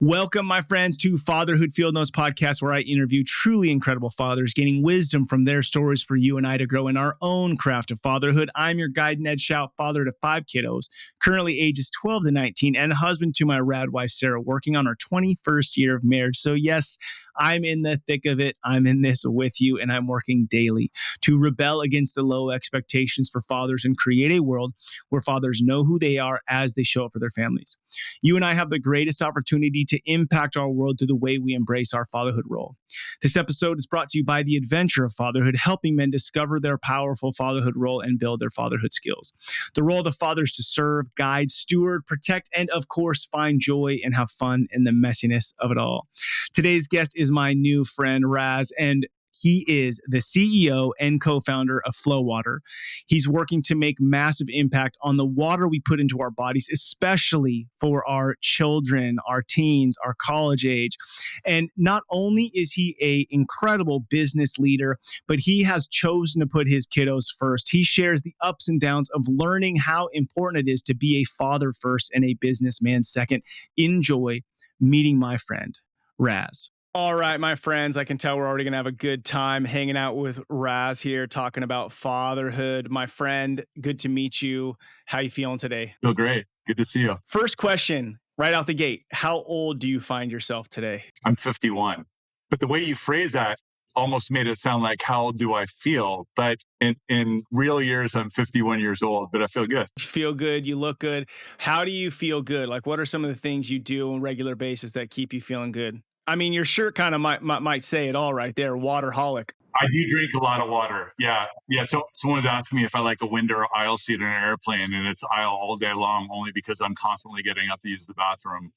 Welcome, my friends, to Fatherhood Field Notes podcast, where I interview truly incredible fathers, gaining wisdom from their stories for you and I to grow in our own craft of fatherhood. I'm your guide, Ned Schaut, father to 5 kiddos, currently ages 12 to 19, and husband to my rad wife, Sarah, working on our 21st year of marriage. So yes, I'm in the thick of it. I'm in this with you, and I'm working daily to rebel against the low expectations for fathers and create a world where fathers know who they are as they show up for their families. You and I have the greatest opportunity to impact our world through the way we embrace our fatherhood role. This episode is brought to you by the Adventure of Fatherhood, helping men discover their powerful fatherhood role and build their fatherhood skills. The role of the father is to serve, guide, steward, protect, and of course, find joy and have fun in the messiness of it all. Today's guest is my new friend, Raz, and he is the CEO and co-founder of FloWater. He's working to make massive impact on the water we put into our bodies, especially for our children, our teens, our college age. And not only is he an incredible business leader, but he has chosen to put his kiddos first. He shares the ups and downs of learning how important it is to be a father first and a businessman second. Enjoy meeting my friend, Raz. All right, my friends, I can tell we're already going to have a good time hanging out with Raz here, talking about fatherhood. My friend, good to meet you. How you feeling today? Feel great. Good to see you. First question, right out the gate. How old do you find yourself today? I'm 51. But the way you phrase that almost made it sound like, how old do I feel? But in real years, I'm 51 years old, but I feel good. You feel good. You look good. How do you feel good? Like, what are some of the things you do on a regular basis that keep you feeling good? I mean, your shirt kind of might say it all right there, waterholic. I do drink a lot of water. Yeah. So someone was asking me if I like a window or aisle seat in an airplane, and it's aisle all day long, only because I'm constantly getting up to use the bathroom.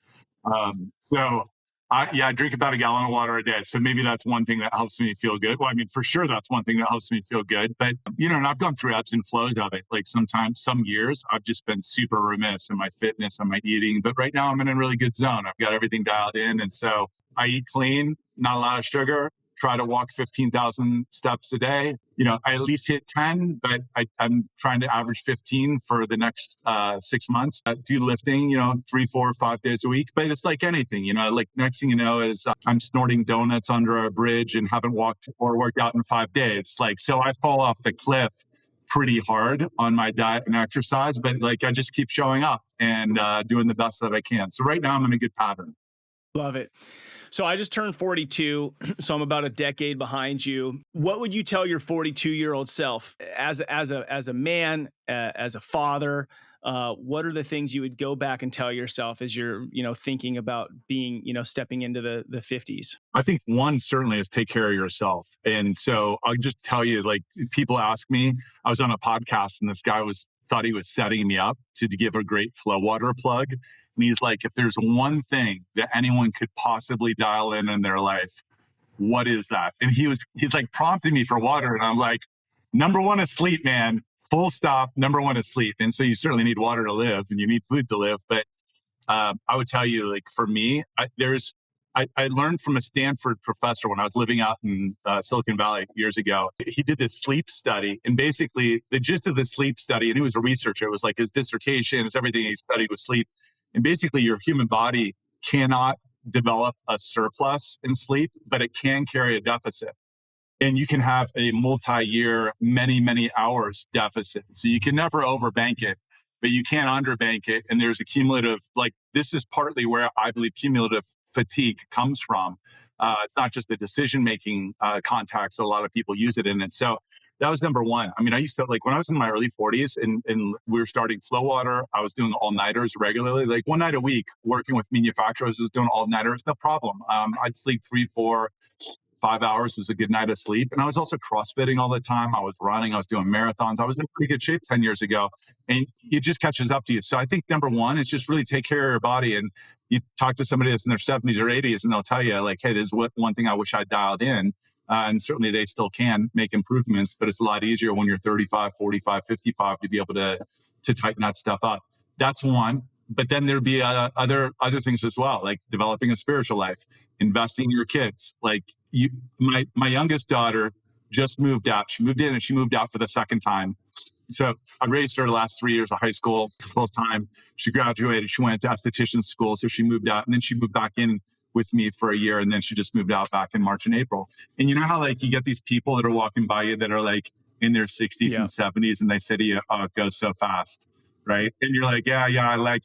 I drink about a gallon of water a day. So maybe that's one thing that helps me feel good. Well, I mean, for sure, that's one thing that helps me feel good. But, and I've gone through ebbs and flows of it. Like sometimes, some years, I've just been super remiss in my fitness and my eating. But right now, I'm in a really good zone. I've got everything dialed in. And so I eat clean, not a lot of sugar, try to walk 15,000 steps a day. I at least hit 10, but I'm trying to average 15 for the next 6 months. I do lifting, 3, 4, 5 days a week, but it's like anything, like next thing you know is I'm snorting donuts under a bridge and haven't walked or worked out in 5 days. So I fall off the cliff pretty hard on my diet and exercise, but I just keep showing up and doing the best that I can. So right now I'm in a good pattern. Love it. So I just turned 42, so I'm about a decade behind you. What would you tell your 42-year-old self as a man, as a father? What are the things you would go back and tell yourself as you're, thinking about being, stepping into the 50s? I think one certainly is take care of yourself. And so I'll just tell you, people ask me, I was on a podcast and this guy thought he was setting me up to give a great FloWater plug. And he's like, if there's one thing that anyone could possibly dial in their life, what is that? And he's like prompting me for water. And I'm like, number one is sleep, man. Full stop. Number one is sleep. And so you certainly need water to live and you need food to live. But I would tell you, for me, I learned from a Stanford professor when I was living out in Silicon Valley years ago. He did this sleep study, and basically the gist of the sleep study, and he was a researcher, it was like his dissertation, it's everything he studied was sleep. And basically your human body cannot develop a surplus in sleep, but it can carry a deficit. And you can have a multi-year, many, many hours deficit. So you can never overbank it, but you can't underbank it. And there's a cumulative, this is partly where I believe cumulative fatigue comes from. It's not just the decision-making context that a lot of people use it in. And so that was number one. I mean, I used to, when I was in my early 40s and we were starting FloWater, I was doing all-nighters regularly, one night a week, working with manufacturers, was doing all-nighters, no problem. I'd sleep 3, 4, 5 hours was a good night of sleep. And I was also CrossFitting all the time. I was running, I was doing marathons. I was in pretty good shape 10 years ago. And it just catches up to you. So I think number one is just really take care of your body. And you talk to somebody that's in their 70s or 80s and they'll tell you hey, this is one thing I wish I dialed in. And certainly they still can make improvements, but it's a lot easier when you're 35, 45, 55 to be able to tighten that stuff up. That's one. But then there'd be other things as well, like developing a spiritual life, investing in your kids. My youngest daughter just moved out. She moved in and she moved out for the second time. So I raised her the last 3 years of high school full time. She graduated. She went to esthetician school. So she moved out and then she moved back in with me for a year. And then she just moved out back in March and April. And you know how like you get these people that are walking by you that are like in their 60s and 70s and they say to you, oh, it goes so fast. Right. And you're like, yeah,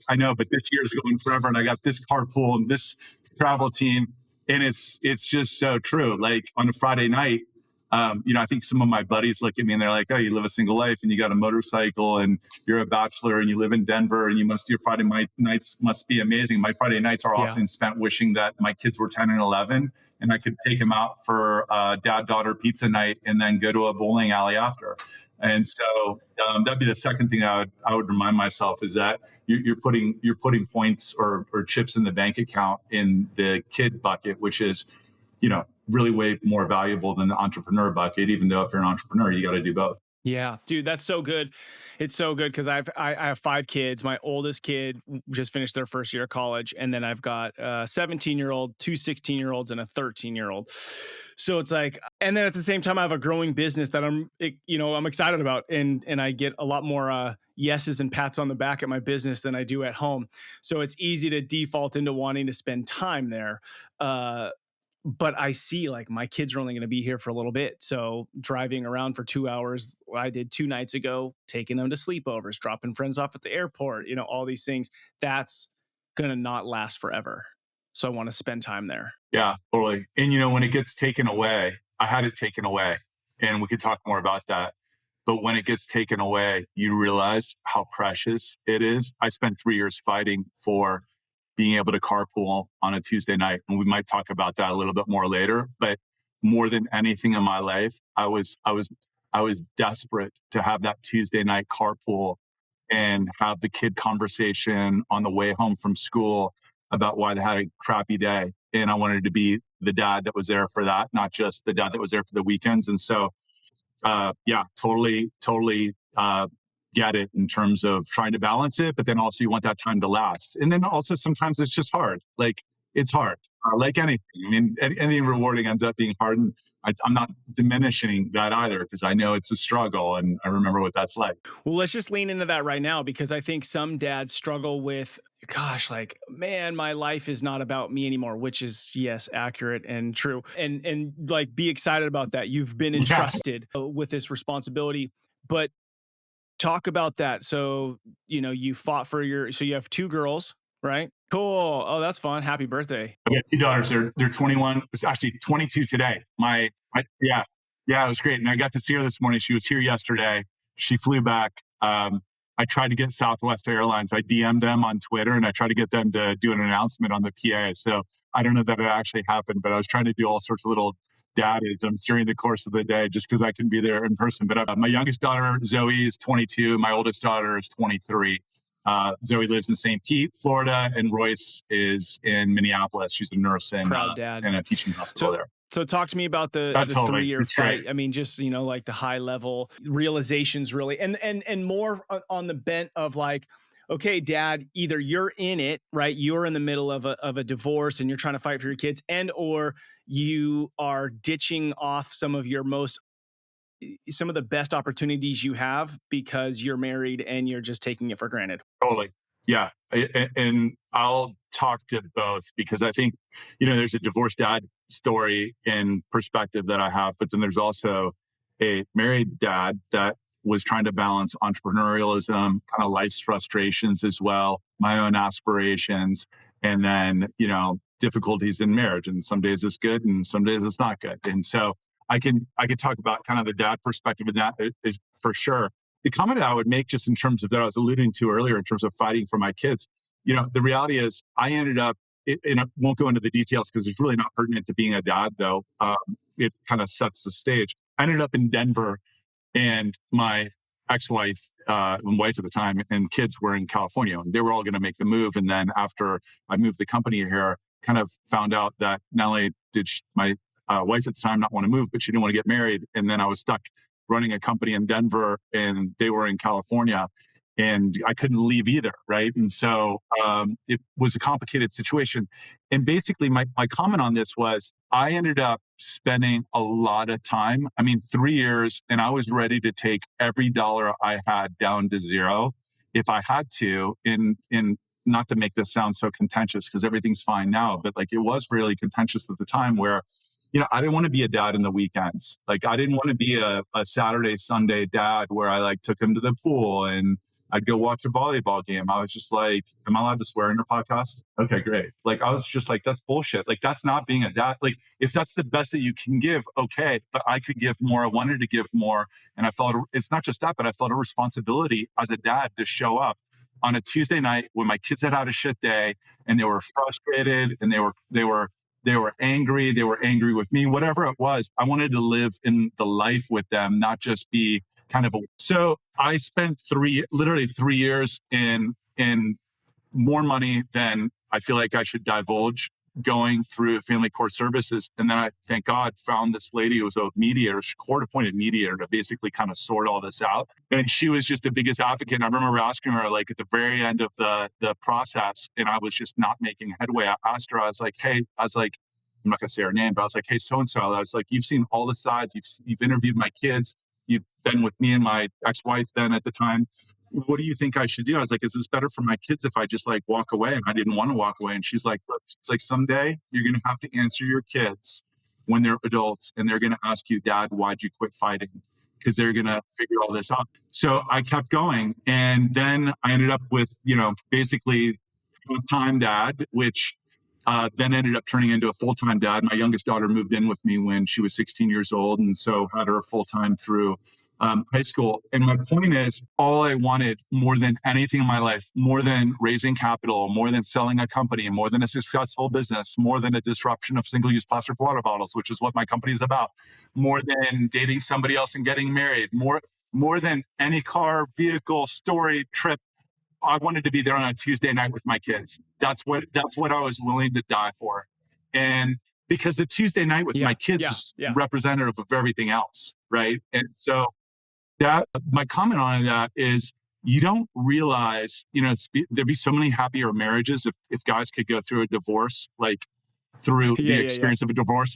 I know, but this year's going forever. And I got this carpool and this travel team. And it's just so true. Like on a Friday night, I think some of my buddies look at me and they're like, oh, you live a single life and you got a motorcycle and you're a bachelor and you live in Denver and your Friday nights must be amazing. My Friday nights are often spent wishing that my kids were 10 and 11 and I could take them out for dad-daughter pizza night and then go to a bowling alley after. And so that'd be the second thing I would remind myself is that you're putting points or chips in the bank account in the kid bucket, which is, really way more valuable than the entrepreneur bucket, even though if you're an entrepreneur, you got to do both. Yeah, dude, that's so good. It's so good because I have 5 kids. My oldest kid just finished their first year of college, and then I've got a 17-year-old, 2 16-year-olds, and a 13-year-old. So it's like, and then at the same time, I have a growing business that I'm excited about, and I get a lot more yeses and pats on the back at my business than I do at home. So it's easy to default into wanting to spend time there. But I see like my kids are only going to be here for a little bit. So driving around for 2 hours, I did 2 nights ago, taking them to sleepovers, dropping friends off at the airport, all these things, that's going to not last forever. So I want to spend time there. Yeah, totally. And when it gets taken away, I had it taken away and we could talk more about that. But when it gets taken away, you realize how precious it is. I spent 3 years fighting for being able to carpool on a Tuesday night. And we might talk about that a little bit more later, but more than anything in my life, I was desperate to have that Tuesday night carpool and have the kid conversation on the way home from school about why they had a crappy day. And I wanted to be the dad that was there for that, not just the dad that was there for the weekends. And so, totally get it in terms of trying to balance it, but then also you want that time to last. And then also sometimes it's just hard. Like it's hard, like anything. I mean, anything rewarding ends up being hard. And I'm not diminishing that either because I know it's a struggle and I remember what that's like. Well, let's just lean into that right now because I think some dads struggle with, gosh, like, man, my life is not about me anymore, which is, yes, accurate and true. And like, be excited about that. You've been entrusted with this responsibility, but talk about that. So, you fought for so you have 2 girls, right? Cool. Oh, that's fun. Happy birthday. I got 2 daughters. They're 21. It's actually 22 today. Yeah, it was great. And I got to see her this morning. She was here yesterday. She flew back. I tried to get Southwest Airlines. I DM'd them on Twitter and I tried to get them to do an announcement on the PA. So I don't know that it actually happened, but I was trying to do all sorts of little dadisms during the course of the day just because I can be there in person. But my youngest daughter, Zoe, is 22. My oldest daughter is 23. Zoe lives in St. Pete, Florida, and Royce is in Minneapolis. She's a nurse in a teaching hospital there. So talk to me about the 3-year fight. I mean, just, like the high level realizations really, and more on the bent of like, okay, dad, either you're in it, right? You're in the middle of a divorce and you're trying to fight for your kids or you are ditching off some of the best opportunities you have because you're married and you're just taking it for granted. Totally. Yeah. And I'll talk to both because I think, there's a divorced dad story and perspective that I have, but then there's also a married dad that was trying to balance entrepreneurialism, kind of life's frustrations as well, my own aspirations, and then, difficulties in marriage. And some days it's good and some days it's not good. And so I could talk about kind of the dad perspective of that is for sure. The comment that I would make just in terms of that I was alluding to earlier in terms of fighting for my kids, the reality is I ended up, and I won't go into the details because it's really not pertinent to being a dad though. It kind of sets the stage. I ended up in Denver and my ex-wife, wife at the time, and kids were in California and they were all going to make the move. And then after I moved the company here, kind of found out that not only did my wife at the time not want to move, but she didn't want to get married. And then I was stuck running a company in Denver and they were in California. and I couldn't leave either, right? And so it was a complicated situation. And basically, my comment on this was I ended up spending a lot of time. I mean, 3 years, and I was ready to take every dollar I had down to zero if I had to. In not to make this sound so contentious, because everything's fine now, but like it was really contentious at the time where, I didn't want to be a dad in the weekends. Like I didn't want to be a Saturday, Sunday dad where I like took him to the pool and I'd go watch a volleyball game. I was just like, am I allowed to swear in your podcast? Okay, great. Like I was just like, that's bullshit. Like that's not being a dad. Like if that's the best that you can give, okay, but I could give more. I wanted to give more. And I felt it's not just that, but I felt a responsibility as a dad to show up on a Tuesday night when my kids had a shit day and they were frustrated and they were angry. They were angry with me, whatever it was. I wanted to live in the life with them, not just be kind of so I spent literally 3 years in more money than I feel like I should divulge going through family court services. And then I, thank God, found this lady who was a mediator, court-appointed mediator, to basically kind of sort all this out. And she was just the biggest advocate. And I remember asking her, like at the very end of the process, and I was just not making headway. I asked her, I was like, I'm not going to say her name, but I was like, hey, so-and-so. I was like, you've seen all the sides. You've interviewed my kids. You've been with me and my ex-wife then at the time. What do you think I should do? I was like, is this better for my kids if I just like walk away? And I didn't want to walk away. And she's like, look, it's like someday you're going to have to answer your kids when they're adults and they're going to ask you, Dad, why'd you quit fighting? Because they're going to figure all this out. So I kept going. And then I ended up with, basically full-time dad, which then ended up turning into a full-time dad. My youngest daughter moved in with me when she was 16 years old. And so had her full-time through high school. And my point is, all I wanted more than anything in my life, more than raising capital, more than selling a company, more than a successful business, more than a disruption of single-use plastic water bottles, which is what my company is about, more than dating somebody else and getting married, more than any car, vehicle, story, trip, I wanted to be there on a Tuesday night with my kids. That's what I was willing to die for. And because the Tuesday night with my kids is representative of everything else, right? And so that my comment on that is you don't realize, there'd be so many happier marriages if guys could go through a divorce, like through the experience of a divorce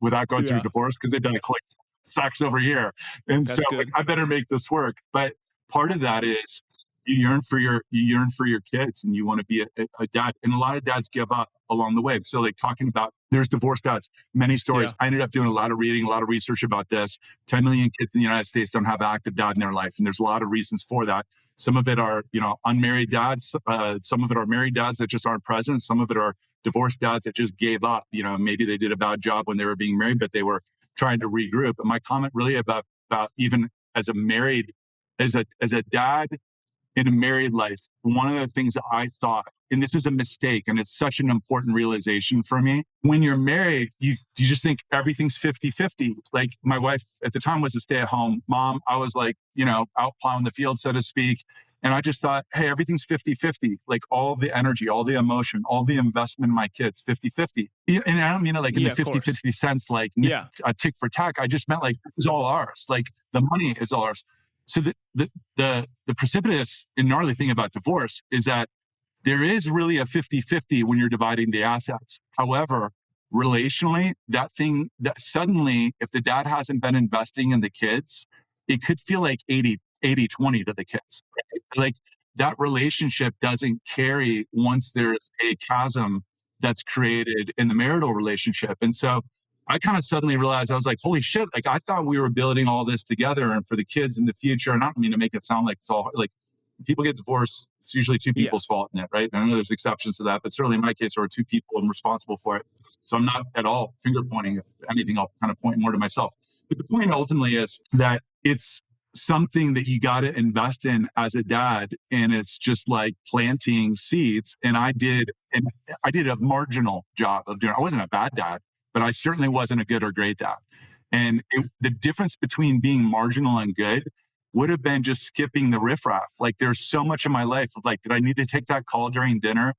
without going through a divorce, because they've done a quick sex over here. And that's so like, I better make this work. But part of that is you yearn for your kids and you want to be a dad. And a lot of dads give up along the way. So like talking about, there's divorced dads, many stories. I ended up doing a lot of reading, a lot of research about this. 10 million kids in the United States don't have an active dad in their life. And there's a lot of reasons for that. Some of it are, unmarried dads. Some of it are married dads that just aren't present. Some of it are divorced dads that just gave up. Maybe they did a bad job when they were being married, but they were trying to regroup. And my comment really about even as a dad in a married life, one of the things that I thought, and this is a mistake, and it's such an important realization for me. When you're married, you just think everything's 50-50. Like my wife at the time was a stay-at-home mom. I was like, out plowing the field, so to speak. And I just thought, hey, everything's 50-50. Like all the energy, all the emotion, all the investment in my kids, 50-50. And I don't mean it like in the 50-50 sense, like a tick for tack. I just meant like, this is all ours. Like the money is all ours. So the precipitous and gnarly thing about divorce is that there is really a 50-50 when you're dividing the assets. However, relationally, that suddenly, if the dad hasn't been investing in the kids, it could feel like 80-20 to the kids. Right? Like that relationship doesn't carry once there's a chasm that's created in the marital relationship. And so I kind of suddenly realized, I was like, holy shit, like I thought we were building all this together and for the kids in the future. And I don't mean to make it sound like it's all like people get divorced. It's usually two people's fault in it, right? And I know there's exceptions to that, but certainly in my case, there were two people and responsible for it. So I'm not at all finger pointing. If anything, I'll kind of point more to myself. But the point ultimately is that it's something that you got to invest in as a dad. And it's just like planting seeds. And I did a marginal job of doing it. I wasn't a bad dad, but I certainly wasn't a good or great dad. And the difference between being marginal and good would have been just skipping the riffraff. Like there's so much in my life of like, did I need to take that call during dinner?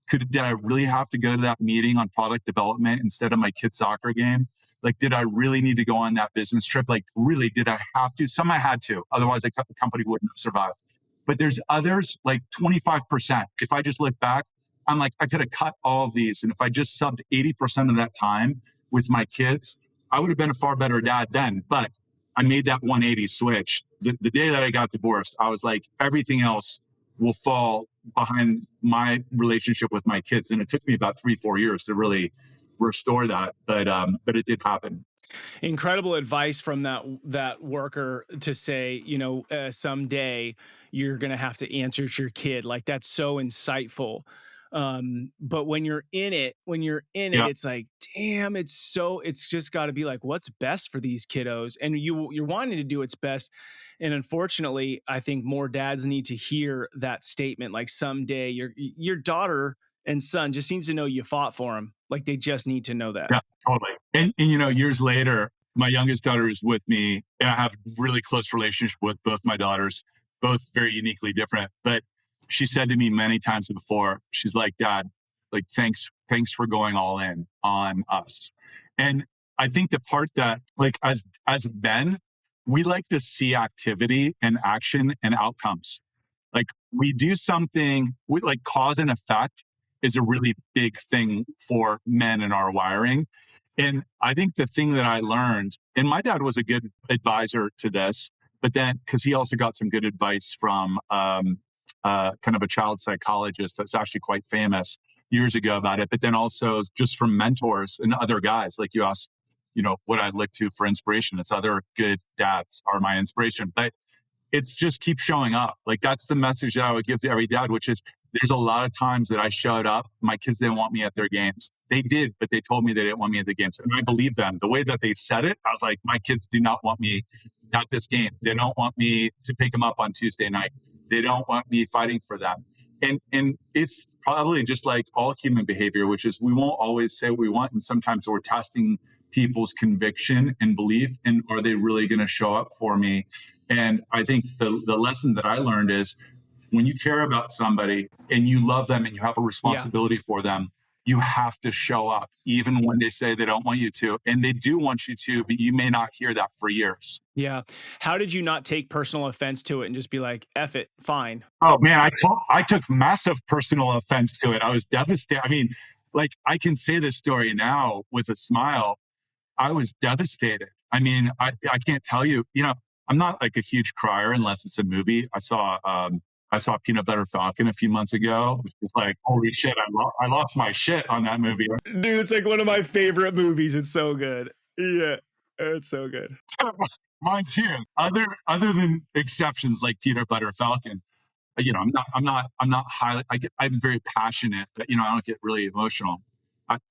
Did I really have to go to that meeting on product development instead of my kid's soccer game? Like, did I really need to go on that business trip? Like, really, did I have to? Some I had to. Otherwise, the company wouldn't have survived. But there's others like 25%. If I just look back, I'm like, I could have cut all of these. And if I just subbed 80% of that time with my kids, I would have been a far better dad then. But I made that 180 switch. The day that I got divorced, I was like, everything else will fall behind my relationship with my kids. And it took me about 3-4 years to really restore that. But it did happen. Incredible advice from that worker to say, someday you're going to have to answer to your kid. Like, that's so insightful. But when you're in it, Yeah. it's like, damn, it's just got to be like, what's best for these kiddos, and you're wanting to do its best. And unfortunately, I think more dads need to hear that statement. Like, someday your daughter and son just needs to know you fought for them. Like, they just need to know that. Yeah, totally. And years later, my youngest daughter is with me, and I have really close relationship with both my daughters, both very uniquely different. But she said to me many times before, she's like, Dad, like, thanks for going all in on us. And I think the part that, like, as men, we like to see activity and action and outcomes. Like, we do something with, like, cause and effect is a really big thing for men in our wiring. And I think the thing that I learned, and my dad was a good advisor to this, but then because he also got some good advice from kind of a child psychologist that's actually quite famous years ago about it, but then also just from mentors and other guys. Like, you asked, what I look to for inspiration. It's other good dads are my inspiration. But it's just keep showing up. Like, that's the message that I would give to every dad, which is there's a lot of times that I showed up. My kids didn't want me at their games. They did, but they told me they didn't want me at the games. And I believe them. The way that they said it, I was like, my kids do not want me at this game. They don't want me to pick them up on Tuesday night. They don't want me fighting for them. And it's probably just like all human behavior, which is we won't always say what we want. And sometimes we're testing people's conviction and belief. And are they really going to show up for me? And I think the lesson that I learned is when you care about somebody and you love them and you have a responsibility for them, you have to show up, even when they say they don't want you to. And they do want you to, but you may not hear that for years. Yeah. How did you not take personal offense to it and just be like, F it, fine? Oh man, I took massive personal offense to it. I was devastated. I mean, like, I can say this story now with a smile. I was devastated. I mean, I can't tell you, I'm not like a huge crier unless it's a movie. I saw Peanut Butter Falcon a few months ago. It was like, holy shit, I lost my shit on that movie. Dude, it's like one of my favorite movies. It's so good. Yeah, it's so good. Mine's here. Other than exceptions like Peanut Butter Falcon, I'm not highly. I'm very passionate, but I don't get really emotional.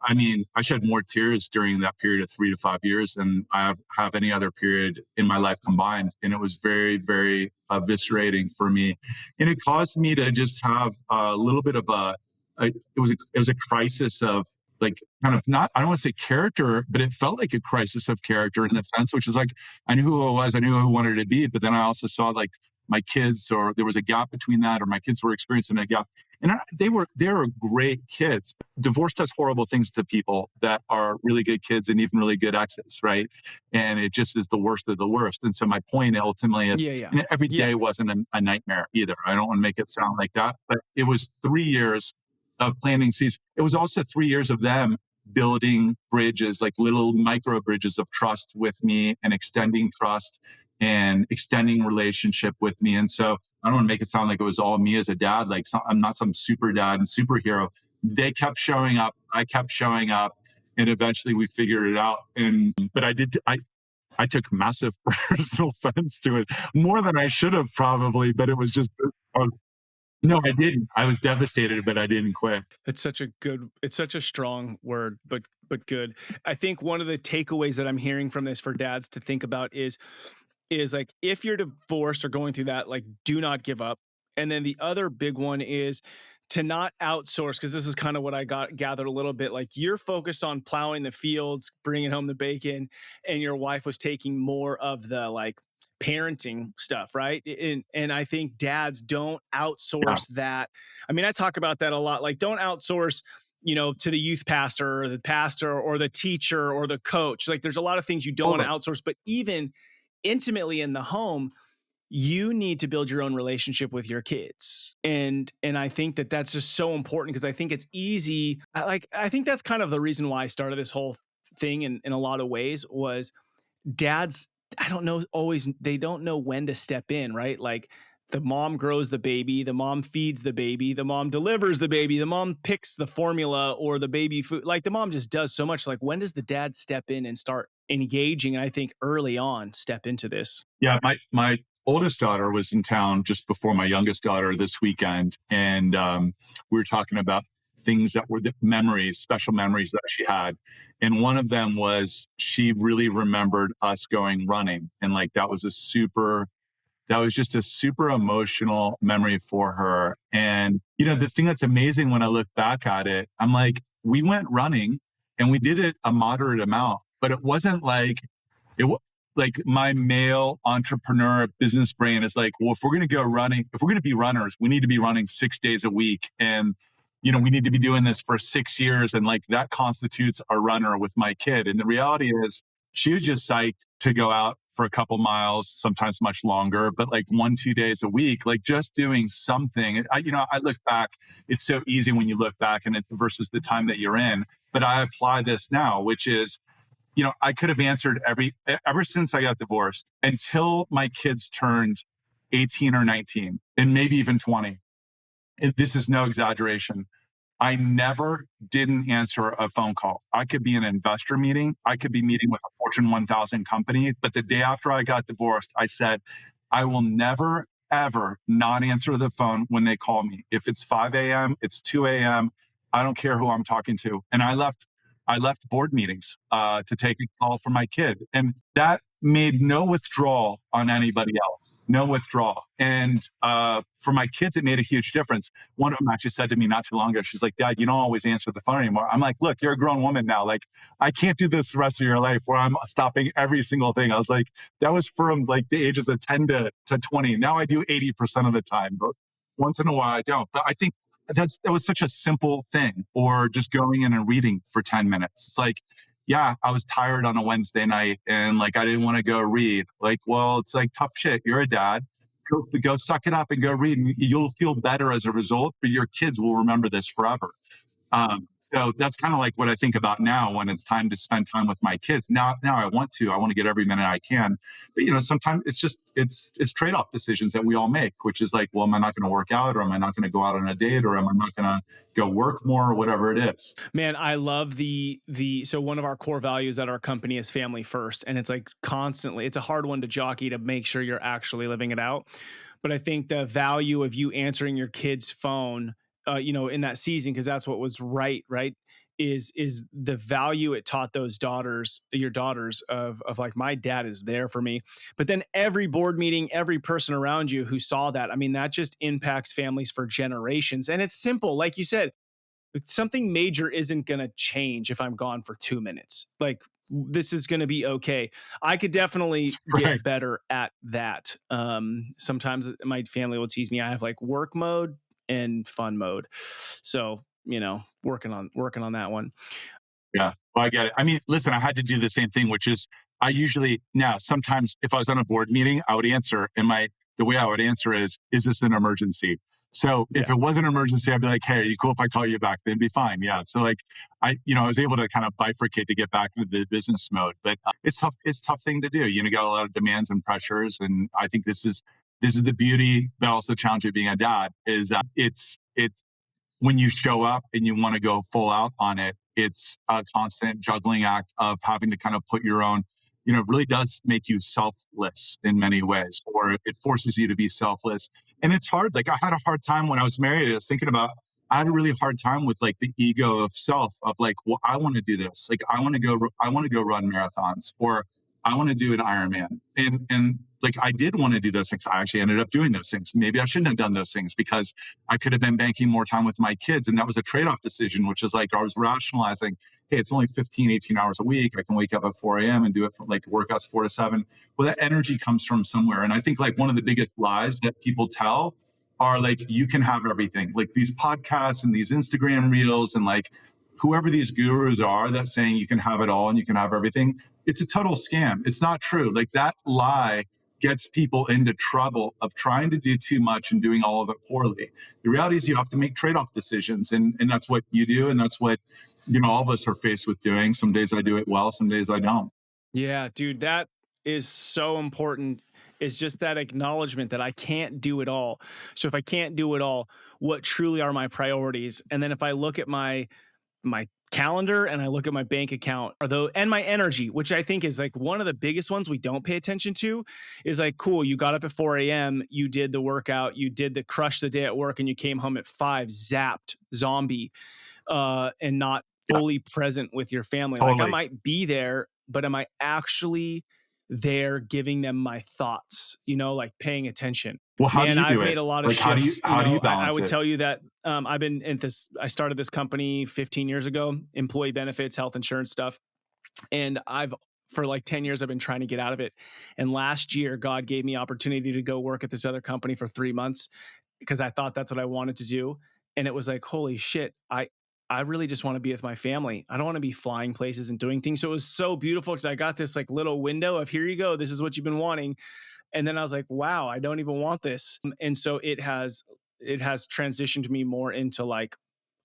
I mean, I shed more tears during that period of 3 to 5 years than I have any other period in my life combined, and it was very, very eviscerating for me, and it caused me to just have a little bit of it was a crisis of, like, kind of, not, I don't want to say character, but it felt like a crisis of character in the sense, which is like, I knew who I was, I knew who I wanted to be, but then I also saw, like, my kids, or there was a gap between that, or my kids were experiencing a gap. And they were great kids. Divorce does horrible things to people that are really good kids and even really good exes, right? And it just is the worst of the worst. And so my point ultimately is, every day wasn't a nightmare either. I don't want to make it sound like that, but it was 3 years of planting seeds. It was also 3 years of them building bridges, like little micro bridges of trust with me, and extending trust and extending relationship with me. And so I don't want to make it sound like it was all me as a dad. Like, I'm not some super dad and superhero. They kept showing up. I kept showing up, and eventually we figured it out. But I took massive personal offense to it, more than I should have probably. But it was just, no, I didn't. I was devastated, but I didn't quit. It's such a strong word, but good. I think one of the takeaways that I'm hearing from this for dads to think about is like, if you're divorced or going through that, like, do not give up. And then the other big one is to not outsource, because this is kind of what I gathered a little bit. Like, you're focused on plowing the fields, bringing home the bacon, and your wife was taking more of the, like, parenting stuff, right? And I think dads don't outsource that. I mean, I talk about that a lot. Like, don't outsource, to the youth pastor or the pastor or the teacher or the coach. Like, there's a lot of things you don't want to outsource, but even intimately in the home, you need to build your own relationship with your kids. And I think that that's just so important, because I think it's easy. I think that's kind of the reason why I started this whole thing in a lot of ways was dads, I don't know, always, they don't know when to step in, right? Like the mom grows the baby, the mom feeds the baby, the mom delivers the baby, the mom picks the formula or the baby food. Like the mom just does so much. Like when does the dad step in and start engaging? And I think early on, step into this. Yeah, my oldest daughter was in town just before my youngest daughter this weekend, and we were talking about things that were the memories, special memories that she had, and one of them was she really remembered us going running, and like that was just a super emotional memory for her. And the thing that's amazing when I look back at it, I'm like, we went running and we did it a moderate amount, but it wasn't like it like my male entrepreneur business brain is like, well, if we're going to go running, if we're going to be runners, we need to be running 6 days a week. And, we need to be doing this for 6 years. And like that constitutes a runner with my kid. And the reality is she was just psyched to go out for a couple miles, sometimes much longer, but like 1-2 days a week, like just doing something. I look back, it's so easy when you look back and it versus the time that you're in, but I apply this now, which is, I could have answered ever since I got divorced until my kids turned 18 or 19 and maybe even 20. And this is no exaggeration. I never didn't answer a phone call. I could be in an investor meeting. I could be meeting with a Fortune 1000 company. But the day after I got divorced, I said, I will never, ever not answer the phone when they call me. If it's 5 a.m., it's 2 a.m., I don't care who I'm talking to. And I left board meetings to take a call from my kid. And that made no withdrawal on anybody else, no withdrawal. And for my kids, it made a huge difference. One of them actually said to me not too long ago, she's like, Dad, you don't always answer the phone anymore. I'm like, look, you're a grown woman now. Like, I can't do this the rest of your life where I'm stopping every single thing. I was like, that was from like the ages of 10 to 20. Now I do 80% of the time, but once in a while I don't. But I think that was such a simple thing. Or just going in and reading for 10 minutes. It's like, yeah, I was tired on a Wednesday night and like I didn't want to go read. Like, well, it's like tough shit. You're a dad. Go suck it up and go read. And you'll feel better as a result, but your kids will remember this forever. So that's kind of like what I think about now when it's time to spend time with my kids. Now I want to get every minute I can, but sometimes it's trade-off decisions that we all make, which is like, well, am I not going to work out, or am I not going to go out on a date, or am I not going to go work more, or whatever it is. Man, I love so one of our core values at our company is family first. And it's like constantly, it's a hard one to jockey to make sure you're actually living it out. But I think the value of you answering your kid's phone, in that season, because that's what was right, is the value it taught your daughters of like, my dad is there for me. But then every board meeting, every person around you who saw that, I mean, that just impacts families for generations. And it's simple, like you said, something major isn't going to change if I'm gone for 2 minutes. Like, this is going to be okay. I could definitely get better at that. Sometimes my family will tease me. I have like work mode and fun mode. So, working on that one. Yeah, well, I get it. I mean, listen, I had to do the same thing, which is now sometimes if I was on a board meeting, I would answer, and the way I would answer is this an emergency? So if it was an emergency, I'd be like, hey, are you cool if I call you back? Then be fine. Yeah. So like I was able to kind of bifurcate to get back into the business mode, but it's tough. It's a tough thing to do. You got a lot of demands and pressures. And I think this is the beauty, but also the challenge of being a dad is that it's when you show up and you want to go full out on it, it's a constant juggling act of having to kind of put your own, it really does make you selfless in many ways, or it forces you to be selfless. And it's hard. Like I had a hard time when I was married. I had a really hard time with like the ego of self of like, well, I want to do this. Like I want to go run marathons, or I want to do an Ironman. And like I did want to do those things. I actually ended up doing those things. Maybe I shouldn't have done those things because I could have been banking more time with my kids. And that was a trade-off decision, which is like I was rationalizing, hey, it's only 15, 18 hours a week. I can wake up at 4 a.m. and do it for like workouts 4 to 7. Well, that energy comes from somewhere. And I think like one of the biggest lies that people tell are like, you can have everything. Like these podcasts and these Instagram reels and like whoever these gurus are that's saying you can have it all and you can have everything. It's a total scam. It's not true. Like that lie gets people into trouble of trying to do too much and doing all of it poorly. The reality is you have to make trade-off decisions, and that's what you do, and that's what all of us are faced with doing. Some days I do it well, some days I don't. Yeah, dude, that is so important. Is just that acknowledgement that I can't do it all. So if I can't do it all, what truly are my priorities? And then if I look at my calendar and I look at my bank account and my energy, which I think is like one of the biggest ones we don't pay attention to, is like, cool, you got up at 4 a.m., you did the workout, you did the crush the day at work, and you came home at 5, zapped, zombie, and not fully present with your family. Totally. Like I might be there, but am I actually there giving them my thoughts, like paying attention? Well, how do you I've do made it? a lot of How shifts. do you balance I would it? tell you that I've been I started this company 15 years ago, employee benefits, health insurance stuff. And for like 10 years, I've been trying to get out of it. And last year, God gave me opportunity to go work at this other company for 3 months because I thought that's what I wanted to do. And it was like, holy shit, I really just want to be with my family. I don't want to be flying places and doing things. So it was so beautiful because I got this like little window of, here you go, this is what you've been wanting. And then I was like, wow, I don't even want this. And so it has transitioned me more into like,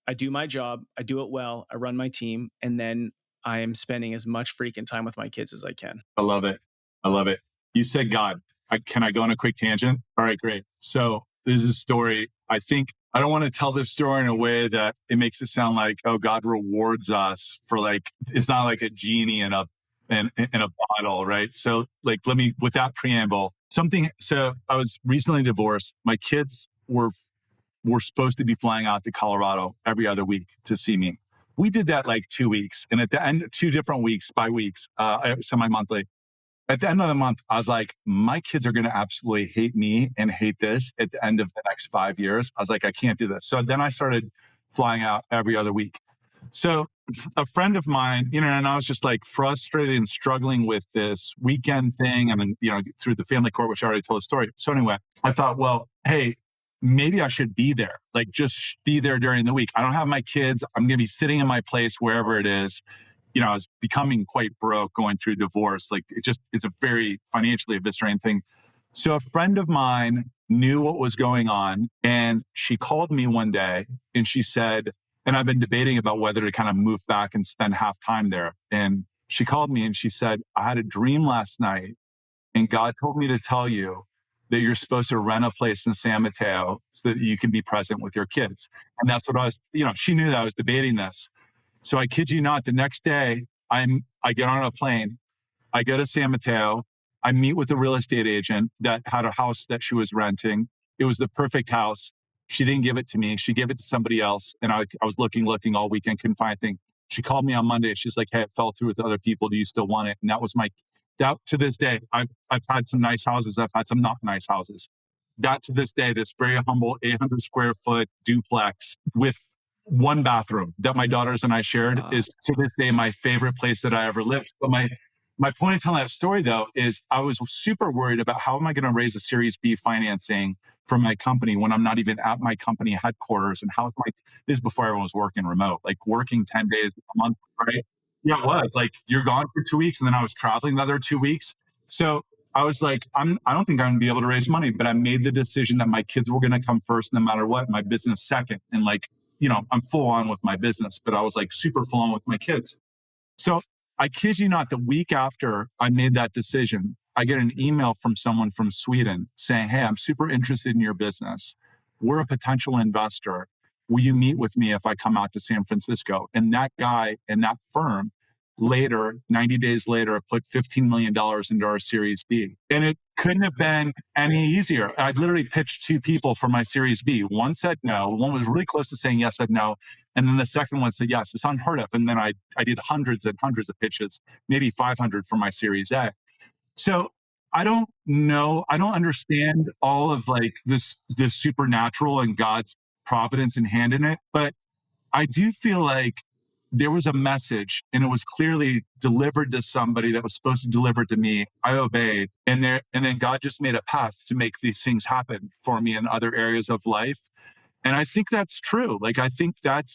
I do my job, I do it well, I run my team, and then I am spending as much freaking time with my kids as I can. I love it. I love it. You said God. Can I go on a quick tangent? All right, great. So this is a story. I think I don't want to tell this story in a way that it makes it sound like, oh, God rewards us for like, it's not like a genie in a bottle, right? So like, with that preamble, so I was recently divorced. My kids were supposed to be flying out to Colorado every other week to see me. We did that like 2 weeks. And at the end, 2 different weeks, bi-weeks, semi-monthly. At the end of the month, I was like, my kids are going to absolutely hate me and hate this at the end of the next 5 years. I was like, I can't do this. So then I started flying out every other week. So a friend of mine, and I was just like frustrated and struggling with this weekend thing. And then, through the family court, which I already told the story. So anyway, I thought, well, hey, maybe I should be there, like just be there during the week. I don't have my kids. I'm going to be sitting in my place, wherever it is. I was becoming quite broke going through divorce. Like it's a very financially eviscerating thing. So a friend of mine knew what was going on, and she called me one day and she said, and I've been debating about whether to kind of move back and spend half time there. And she called me and she said, I had a dream last night and God told me to tell you that you're supposed to rent a place in San Mateo so that you can be present with your kids. And that's what I was, she knew that I was debating this. So I kid you not, the next day I get on a plane, I go to San Mateo, I meet with a real estate agent that had a house that she was renting. It was the perfect house. She didn't give it to me. She gave it to somebody else. And I was looking all weekend, couldn't find a thing. She called me on Monday. She's like, hey, it fell through with other people. Do you still want it? And that to this day, I've had some nice houses. I've had some not nice houses. That to this day, this very humble 800 square foot duplex with one bathroom that my daughters and I shared is to this day my favorite place that I ever lived. But my point in telling that story, though, is I was super worried about how am I going to raise a Series B financing for my company when I'm not even at my company headquarters, and this is before everyone was working remote, like working 10 days a month, right? Yeah, it was like you're gone for 2 weeks, and then I was traveling the other 2 weeks. So I was like, I don't think I'm going to be able to raise money, but I made the decision that my kids were going to come first, no matter what, my business second, and like. I'm full on with my business, but I was like super full on with my kids. So I kid you not, the week after I made that decision, I get an email from someone from Sweden saying, hey, I'm super interested in your business. We're a potential investor. Will you meet with me if I come out to San Francisco? And that guy and that firm later, 90 days later, put $15 million into our Series B. And it couldn't have been any easier. I literally pitched 2 people for my Series B. One said no. One was really close to saying yes, said no. And then the second one said yes. It's unheard of. And then I did hundreds and hundreds of pitches, maybe 500 for my Series A. So I don't know. I don't understand all of like this supernatural and God's providence and hand in it. But I do feel like there was a message and it was clearly delivered to somebody that was supposed to deliver it to me. I obeyed. And then God just made a path to make these things happen for me in other areas of life. And I think that's true. Like, I think that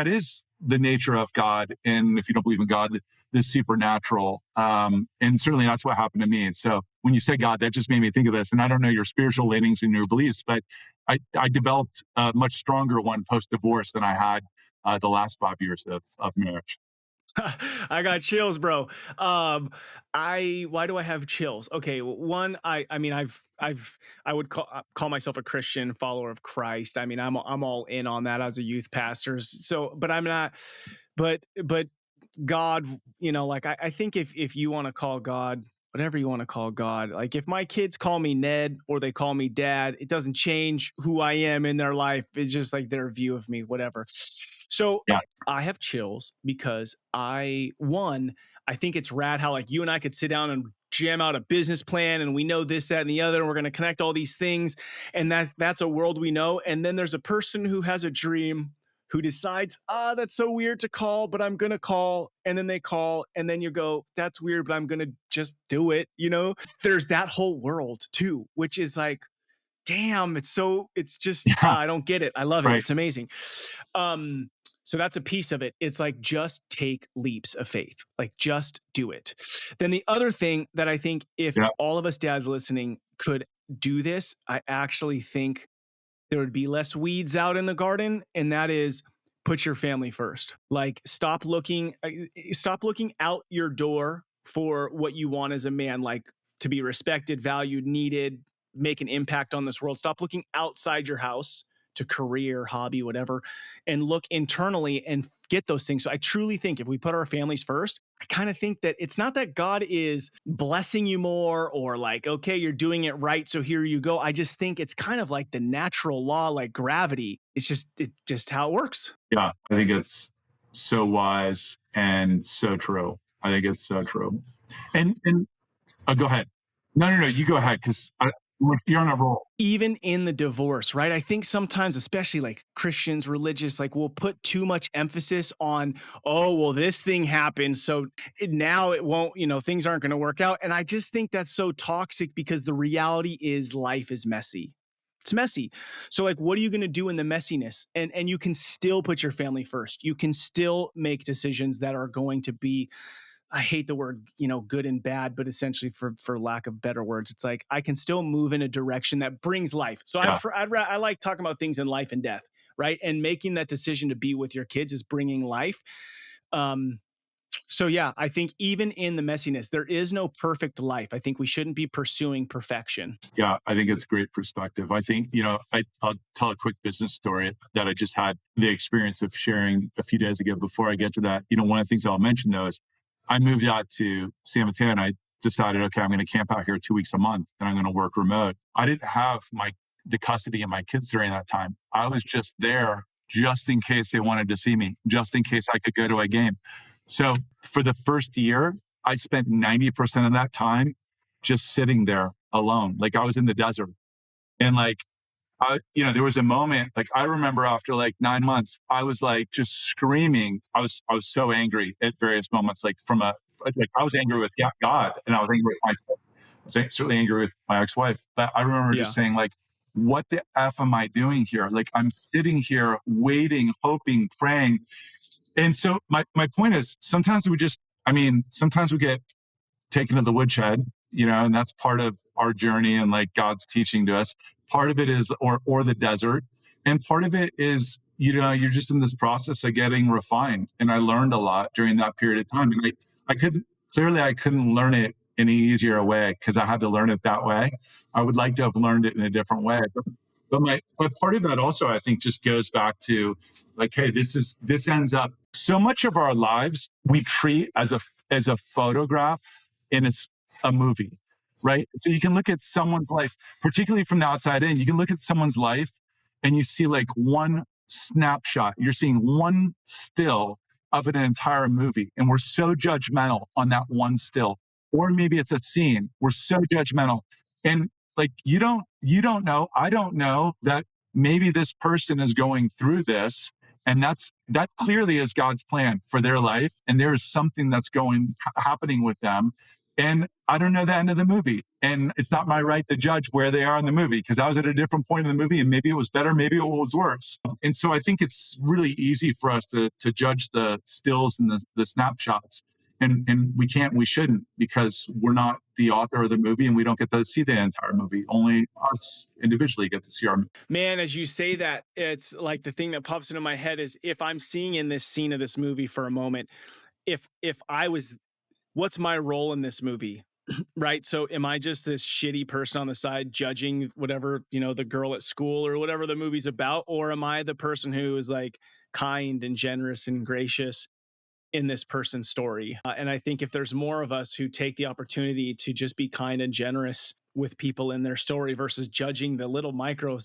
is the nature of God. And if you don't believe in God, the supernatural. And certainly that's what happened to me. And so when you say God, that just made me think of this. And I don't know your spiritual leanings and your beliefs, but I developed a much stronger one post-divorce than I had the last 5 years of marriage. I got chills, bro. Why do I have chills? Okay, one, I mean, I would call myself a Christian follower of Christ. I mean, I'm all in on that as a youth pastor. So, but I'm not. But God, like I think if you want to call God whatever you want to call God, like if my kids call me Ned or they call me Dad, it doesn't change who I am in their life. It's just like their view of me, whatever. So Yeah. I have chills because I think it's rad how like you and I could sit down and jam out a business plan and we know this, that, and the other, and we're going to connect all these things. And that's a world we know. And then there's a person who has a dream who decides, that's so weird to call, but I'm going to call. And then they call and then you go, that's weird, but I'm going to just do it. There's that whole world too, which is like, damn, it's just, I don't get it. I love it. Right. It's amazing. So that's a piece of it. It's like, just take leaps of faith, like just do it. Then the other thing that I think if all of us dads listening could do this, I actually think there would be less weeds out in the garden. And that is, put your family first. Like stop looking out your door for what you want as a man, like to be respected, valued, needed, make an impact on this world. Stop looking outside your house to career, hobby, whatever, and look internally and get those things. So I truly think if we put our families first, I kind of think that it's not that God is blessing you more or like, okay, you're doing it right, so here you go. I just think it's kind of like the natural law, like gravity. It's just how it works. Yeah, I think it's so wise and so true. I think it's so true. And go ahead. No, you go ahead because you're on a roll. Even in the divorce, right? I think sometimes, especially like Christians, religious, like we'll put too much emphasis on, oh, well, this thing happened, so now it won't, things aren't going to work out. And I just think that's so toxic because the reality is life is messy. It's messy. So like, what are you going to do in the messiness? And you can still put your family first. You can still make decisions that are going to be, I hate the word, good and bad, but essentially for lack of better words, it's like I can still move in a direction that brings life. So I like talking about things in life and death, right? And making that decision to be with your kids is bringing life. So yeah, I think even in the messiness, there is no perfect life. I think we shouldn't be pursuing perfection. Yeah, I think it's a great perspective. I think, I'll tell a quick business story that I just had the experience of sharing a few days ago. Before I get to that, one of the things I'll mention though is I moved out to San Mateo and I decided, okay, I'm going to camp out here 2 weeks a month and I'm going to work remote. I didn't have the custody of my kids during that time. I was just there just in case they wanted to see me, just in case I could go to a game. So for the first year, I spent 90% of that time just sitting there alone. Like I was in the desert. And there was a moment, like I remember after 9 months, I was just screaming. I was so angry at various moments, I was angry with God and I was angry with myself. I was certainly angry with my ex-wife. But I remember just saying what the F am I doing here? Like I'm sitting here waiting, hoping, praying. And so my point is sometimes we get taken to the woodshed, and that's part of our journey and God's teaching to us. Part of it is, or the desert. And part of it is, you're just in this process of getting refined. And I learned a lot during that period of time. And I couldn't learn it in an easier way because I had to learn it that way. I would like to have learned it in a different way. But part of that also, I think, just goes back to hey, this ends up so much of our lives we treat as a photograph and it's a movie, right? So you can look at someone's life, particularly from the outside in, you can look at someone's life and you see one snapshot. You're seeing one still of an entire movie. And we're so judgmental on that one still. Or maybe it's a scene. We're so judgmental. And you don't know, I don't know that maybe this person is going through this. And that clearly is God's plan for their life. And there is something that's happening with them. And I don't know the end of the movie. And it's not my right to judge where they are in the movie because I was at a different point in the movie and maybe it was better, maybe it was worse. And so I think it's really easy for us to judge the stills and the snapshots. And we shouldn't because we're not the author of the movie and we don't get to see the entire movie. Only us individually get to see our movie. Man, as you say that, it's like the thing that pops into my head is if I'm seeing in this scene of this movie for a moment, if I was, what's my role in this movie? Right. So am I just this shitty person on the side judging whatever, the girl at school or whatever the movie's about? Or am I the person who is like kind and generous and gracious in this person's story? And I think if there's more of us who take the opportunity to just be kind and generous with people in their story versus judging the little micro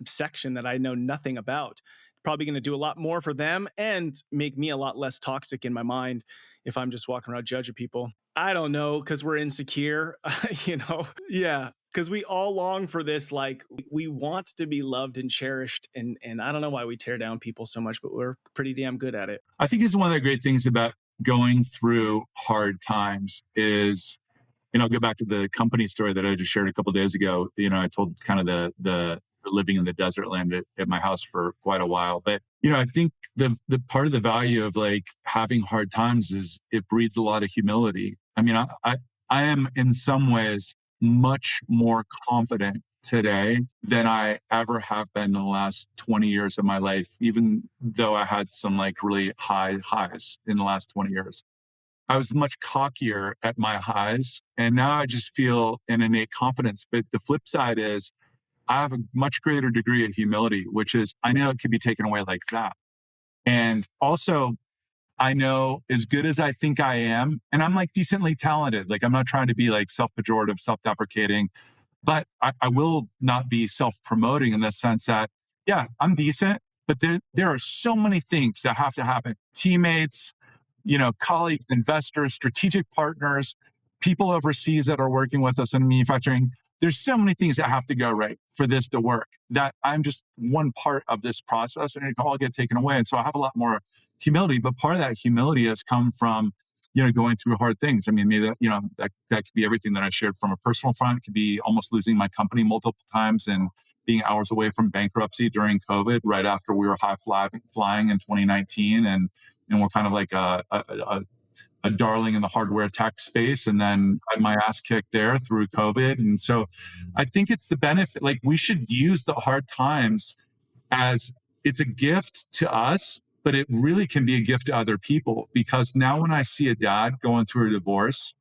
section that I know nothing about, probably going to do a lot more for them and make me a lot less toxic in my mind if I'm just walking around judging people. I don't know, because we're insecure, Yeah, because we all long for this, like we want to be loved and cherished. And I don't know why we tear down people so much, but we're pretty damn good at it. I think it's one of the great things about going through hard times is, I'll go back to the company story that I just shared a couple of days ago. I told kind of the living in the desert land at my house for quite a while. But, I think the part of the value of like having hard times is it breeds a lot of humility. I mean, I am in some ways much more confident today than I ever have been in the last 20 years of my life, even though I had some like really high highs in the last 20 years. I was much cockier at my highs, and now I just feel an innate confidence. But the flip side is I have a much greater degree of humility, which is I know it could be taken away like that. And also, I know as good as I think I am, and I'm like decently talented. Like I'm not trying to be like self-pejorative, self-deprecating, but I will not be self-promoting in the sense that, yeah, I'm decent, but there are so many things that have to happen. Teammates, colleagues, investors, strategic partners, people overseas that are working with us in manufacturing. There's so many things that have to go right for this to work that I'm just one part of this process and it can all get taken away. And so I have a lot more humility, but part of that humility has come from, going through hard things. I mean, maybe that could be everything that I shared from a personal front. It could be almost losing my company multiple times and being hours away from bankruptcy during COVID, right after we were high flying in 2019. And we're kind of like a darling in the hardware tech space. And then I had my ass kicked there through COVID. And so I think it's the benefit, like we should use the hard times as it's a gift to us, but it really can be a gift to other people. Because now when I see a dad going through a divorce,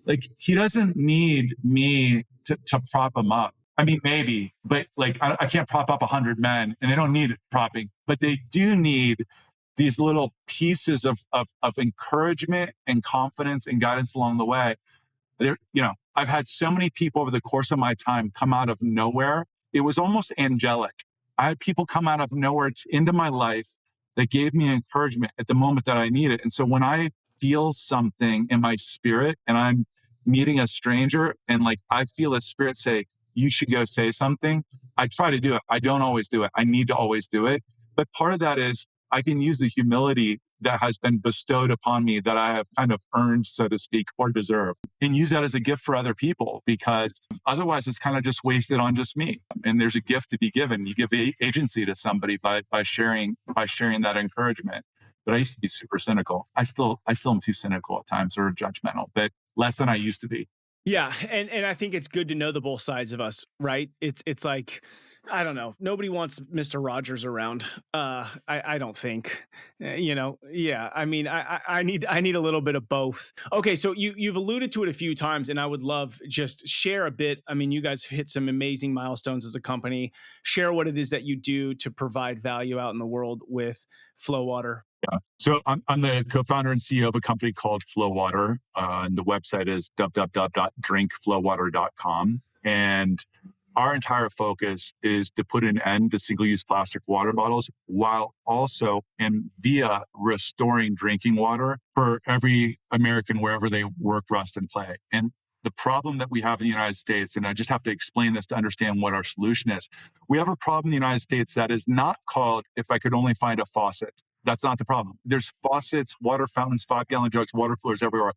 like he doesn't need me to prop him up. I mean, maybe, but like I can't prop up 100 men and they don't need propping, but they do need these little pieces of encouragement and confidence and guidance along the way. I've had so many people over the course of my time come out of nowhere. It was almost angelic. I had people come out of nowhere into my life that gave me encouragement at the moment that I needed. And so when I feel something in my spirit and I'm meeting a stranger and like I feel a spirit say, you should go say something, I try to do it. I don't always do it. I need to always do it. But part of that is I can use the humility that has been bestowed upon me that I have kind of earned, so to speak, or deserve, and use that as a gift for other people, because otherwise it's kind of just wasted on just me. And there's a gift to be given. You give agency to somebody by sharing that encouragement. But I used to be super cynical. I still am too cynical at times or judgmental, but less than I used to be. Yeah, and I think it's good to know the both sides of us, right? It's like, I don't know. Nobody wants Mr. Rogers around. I don't think. Yeah. I mean, I need a little bit of both. Okay, so you've alluded to it a few times, and I would love just share a bit. I mean, you guys have hit some amazing milestones as a company. Share what it is that you do to provide value out in the world with FloWater. Yeah. So I'm the co-founder and CEO of a company called FloWater. And the website is www.drinkflowwater.com. And our entire focus is to put an end to single-use plastic water bottles while also and via restoring drinking water for every American wherever they work, rest, and play. And the problem that we have in the United States, and I just have to explain this to understand what our solution is. We have a problem in the United States that is not called, if I could only find a faucet. That's not the problem. There's faucets, water fountains, 5-gallon jugs, water coolers everywhere.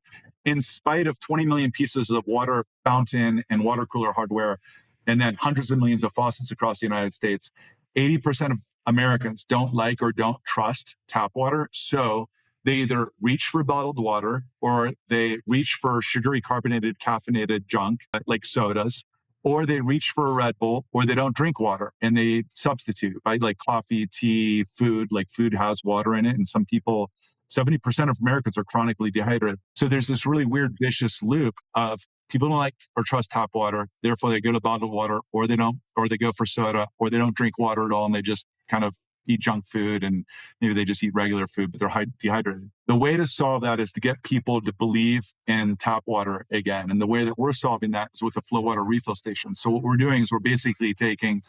In spite of 20 million pieces of water fountain and water cooler hardware, and then hundreds of millions of faucets across the United States, 80% of Americans don't like or don't trust tap water. So they either reach for bottled water or they reach for sugary, carbonated, caffeinated junk like sodas, or they reach for a Red Bull, or they don't drink water and they substitute, right? Like coffee, tea, food, like food has water in it. And some people, 70% of Americans are chronically dehydrated. So there's this really weird, vicious loop of people don't like or trust tap water. Therefore, they go to bottled water, or they don't, or they go for soda, or they don't drink water at all. And they just kind of eat junk food, and maybe they just eat regular food, but they're dehydrated. The way to solve that is to get people to believe in tap water again. And the way that we're solving that is with a FloWater refill station. So what we're doing is we're basically taking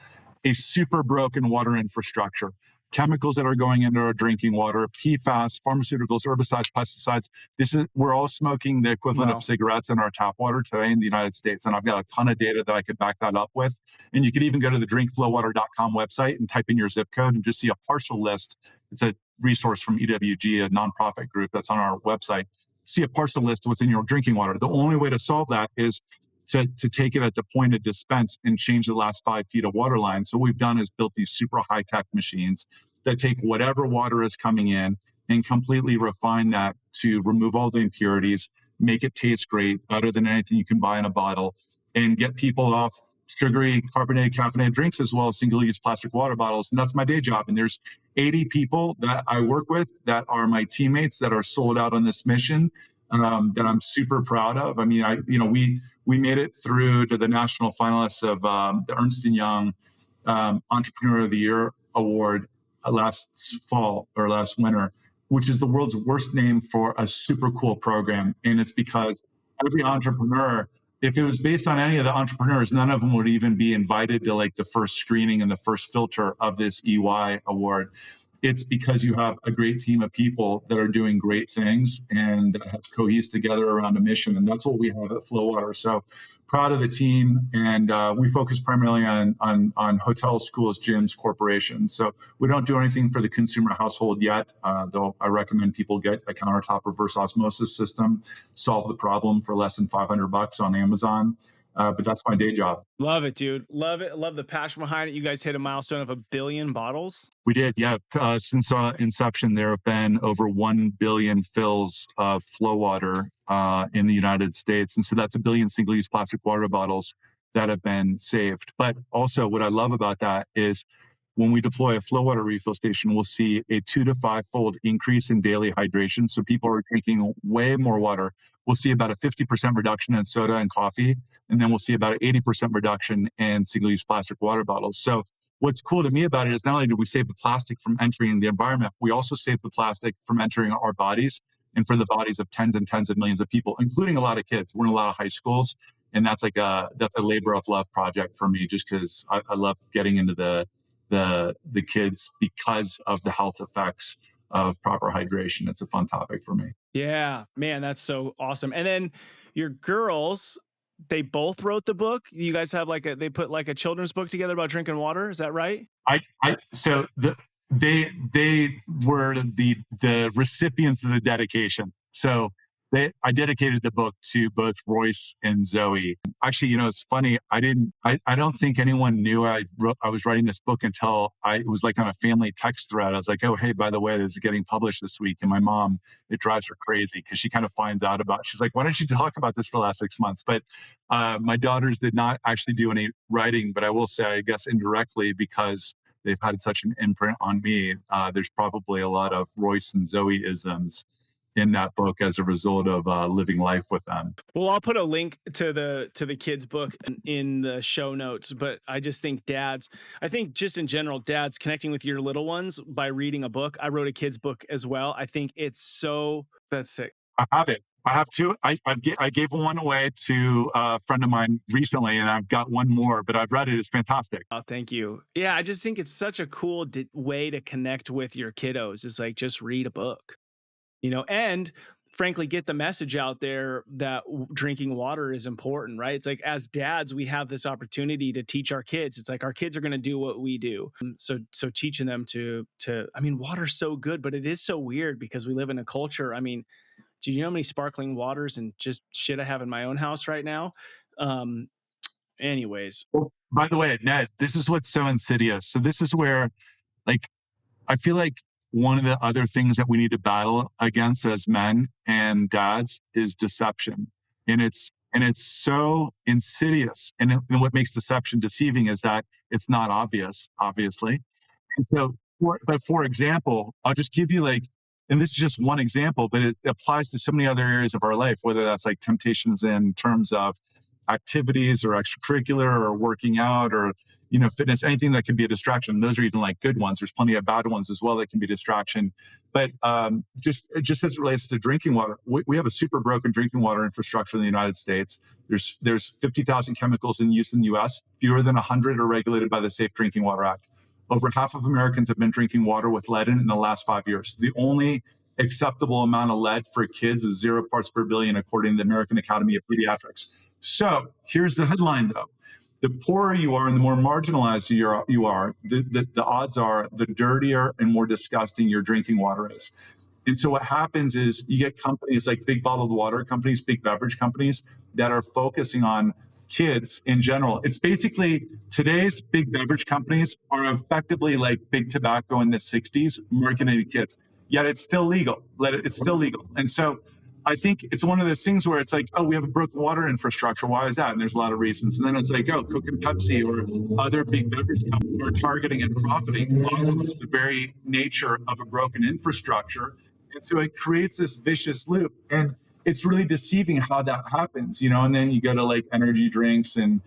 a super broken water infrastructure, chemicals that are going into our drinking water, PFAS, pharmaceuticals, herbicides, pesticides. We're all smoking the equivalent of cigarettes in our tap water today in the United States. And I've got a ton of data that I could back that up with. And you could even go to the drinkflowwater.com website and type in your zip code and just see a partial list. It's a resource from EWG, a nonprofit group that's on our website. See a partial list of what's in your drinking water. The only way to solve that is to take it at the point of dispense and change the last 5 feet of water line. So what we've done is built these super high-tech machines that take whatever water is coming in and completely refine that to remove all the impurities, make it taste great, better than anything you can buy in a bottle, and get people off sugary, carbonated, caffeinated drinks, as well as single-use plastic water bottles. And that's my day job. And there's 80 people that I work with that are my teammates that are sold out on this mission, that I'm super proud of. I mean, we made it through to the national finalists of the Ernst & Young Entrepreneur of the Year Award last fall or last winter, which is the world's worst name for a super cool program. And it's because every entrepreneur, if it was based on any of the entrepreneurs, none of them would even be invited to like the first screening and the first filter of this EY award. It's because you have a great team of people that are doing great things and have cohesed together around a mission. And that's what we have at FloWater. So proud of the team. And we focus primarily on hotels, schools, gyms, corporations. So we don't do anything for the consumer household yet, though I recommend people get a countertop reverse osmosis system, solve the problem for less than $500 on Amazon. But that's my day job. Love it, dude. Love it. Love the passion behind it. You guys hit a milestone of 1 billion bottles. We did, yeah. Since inception, there have been over 1 billion fills of FloWater in the United States. And so that's 1 billion single-use plastic water bottles that have been saved. But also what I love about that is when we deploy a FloWater refill station, we'll see a 2 to 5-fold increase in daily hydration. So people are drinking way more water. We'll see about a 50% reduction in soda and coffee. And then we'll see about an 80% reduction in single-use plastic water bottles. So what's cool to me about it is not only do we save the plastic from entering the environment, we also save the plastic from entering our bodies and for the bodies of tens and tens of millions of people, including a lot of kids. We're in a lot of high schools. And that's a labor of love project for me, just because I love getting into the kids because of the health effects of proper hydration. It's a fun topic for me. Yeah, man, that's so awesome. And then your girls, they both wrote the book. You guys have they put like a children's book together about drinking water. Is that right? They were the recipients of the dedication. So I dedicated the book to both Royce and Zoe. Actually, it's funny. I don't think anyone knew I was writing this book until it was like on a family text thread. I was like, oh, hey, by the way, this is getting published this week. And my mom, it drives her crazy because she kind of finds out she's like, why don't you talk about this for the last 6 months? But my daughters did not actually do any writing, but I will say, I guess indirectly, because they've had such an imprint on me, there's probably a lot of Royce and Zoe isms in that book as a result of living life with them. Well, I'll put a link to the kids' book in the show notes, but I just think I think just in general, dads connecting with your little ones by reading a book. I wrote a kid's book as well. I think that's sick. I have it. I have two. I gave one away to a friend of mine recently, and I've got one more, but I've read it. It's fantastic. Oh, thank you. Yeah, I just think it's such a cool way to connect with your kiddos is like just read a book. And frankly get the message out there that drinking water is important, right? It's like as dads, we have this opportunity to teach our kids. It's like our kids are going to do what we do. So teaching them I mean, water's so good, but it is so weird because we live in a culture. I mean, do you know how many sparkling waters and just shit I have in my own house right now? Um, anyways. Well, by the way, Ned, this is what's so insidious. So this is where, like, I feel like one of the other things that we need to battle against as men and dads is deception. And it's so insidious. And what makes deception deceiving is that it's not obvious, obviously. And so, but for example, I'll just give you like, and this is just one example, but it applies to so many other areas of our life, whether that's like temptations in terms of activities or extracurricular or working out or, fitness, anything that can be a distraction. Those are even like good ones. There's plenty of bad ones as well that can be distraction. But just as it relates to drinking water, we have a super broken drinking water infrastructure in the United States. There's 50,000 chemicals in use in the U.S. Fewer than 100 are regulated by the Safe Drinking Water Act. Over half of Americans have been drinking water with lead in the last 5 years. The only acceptable amount of lead for kids is 0 parts per billion, according to the American Academy of Pediatrics. So here's the headline, though. The poorer you are and the more marginalized you are, the odds are the dirtier and more disgusting your drinking water is. And so what happens is you get companies like big bottled water companies, big beverage companies that are focusing on kids in general. It's basically today's big beverage companies are effectively like big tobacco in the 60s marketing to kids, yet it's still legal. It's still legal. And so I think it's one of those things where it's like, oh, we have a broken water infrastructure. Why is that? And there's a lot of reasons. And then it's like, oh, Coke and Pepsi or other big beverage companies are targeting and profiting off of the very nature of a broken infrastructure. And so it creates this vicious loop. And it's really deceiving how that happens, and then you go to like energy drinks and,